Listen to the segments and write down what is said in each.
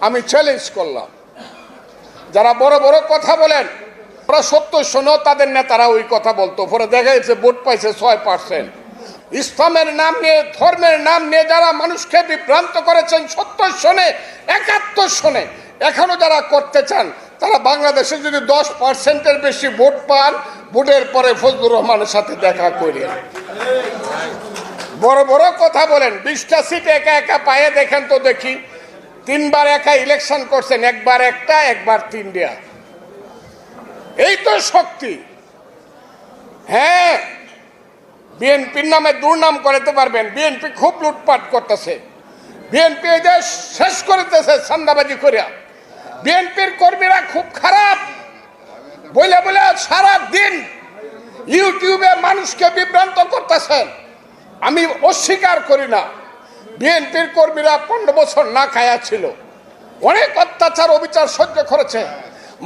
আমি চ্যালেঞ্জ করলাম, যারা বড় বড় কথা বলেন ওরা সত্য শোনো, তাদের নেতারা ওই কথা বলতো, পরে দেখা যাচ্ছে ভোট পাইছে 6%। ইসলামের নাম নিয়ে, ধর্মের নাম নিয়ে যারা মানুষকে বিভ্রান্ত করেছেন 70 সনে 71 সনে, এখনো যারা করতে চান, তারা বাংলাদেশে যদি 10%-এর বেশি ভোট পান, ভোটের পরে ফজলুর রহমানের সাথে দেখা করেন। বড় বড় কথা বলেন, 20টা সিট একা একা পায়ে দেখেন তো দেখি। 3বার একা ইলেকশন করছেন, একবার একটা, একবার 3টা। এই তো শক্তি। হ্যাঁ, বিএনপির নামে দুর্নাম করাতে পারবেন। বিএনপি খুব লুটপাট করতেছে, বিএনপি এই দেশ শেষ করতেছে চাঁদাবাজি করিয়া। বিএনপির কর্মীরা খুব খারাপ বলে বলে সারা দিন ইউটিউবে মানুষকে বিভ্রান্ত করতেছেন। আমি অস্বীকার করি না, বিএনপির কর্মীরা 15 বছর না খায়া ছিল, অনেক অত্যাচার অবিচার সহ্য করেছে।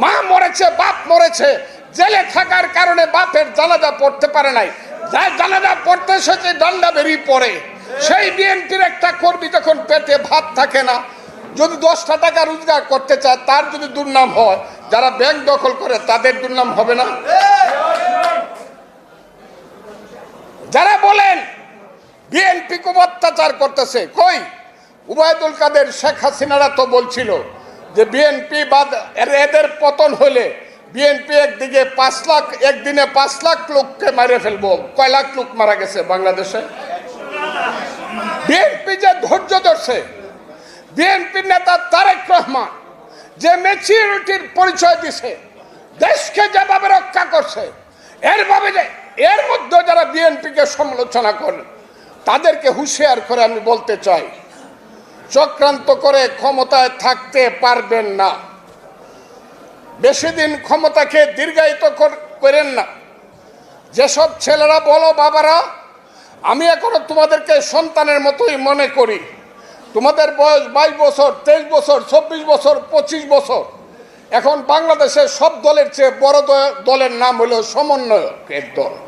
মা মরেছে, বাপ মরেছে, জেলে থাকার কারণে বাপের জানাজা পড়তে পারে নাই, যার জানাজা পড়তে এসেছে ডান্ডা বেরিয়ে পড়ে। সেই বিএনপির একটা কর্মী যখন পেটে ভাত থাকে না, যদি 10টা টাকা রোজগার করতে চায়, তার যদি দুর্নাম হয়, যারা ব্যাংক দখল করে তাদের দুর্নাম হবে না? যারা বলেন বিএনপি খুব অত্যাচার করতেছে, কই উবায়দুল কাদের, শেখ হাসিনারা তো বলছিল যে বিএনপি বাদ এদের পতন হলে বিএনপি একদিকে 5 লাখ, একদিনে 5 লাখ লোককে মারে ফেলবো। কয় লাখ লোক মারা গেছে বাংলাদেশে? বিএনপি যে ধৈর্য ধরছে, বিএনপির নেতা তারেক রহমান যে ম্যাচিউরিটির পরিচয় দিছে, দেশকে যেভাবে রক্ষা করছে, এর মধ্যে যারা বিএনপিকে সমালোচনা করেন তাদেরকে হুঁশিয়ার করে আমি বলতে চাই, চক্রান্ত করে ক্ষমতায় থাকতে পারবেন না। বেশি দিন ক্ষমতাকে দীর্ঘায়িত করেন না। যেসব ছেলেরা বলো বাবারা, আমি এখনো তোমাদেরকে সন্তানের মতোই মনে করি। তোমাদের বয়স 22 বছর, 23 বছর, 24 বছর, 25 বছর। এখন বাংলাদেশের সব দলের চেয়ে বড় দলের নাম হলো সমন্বয়কের দল।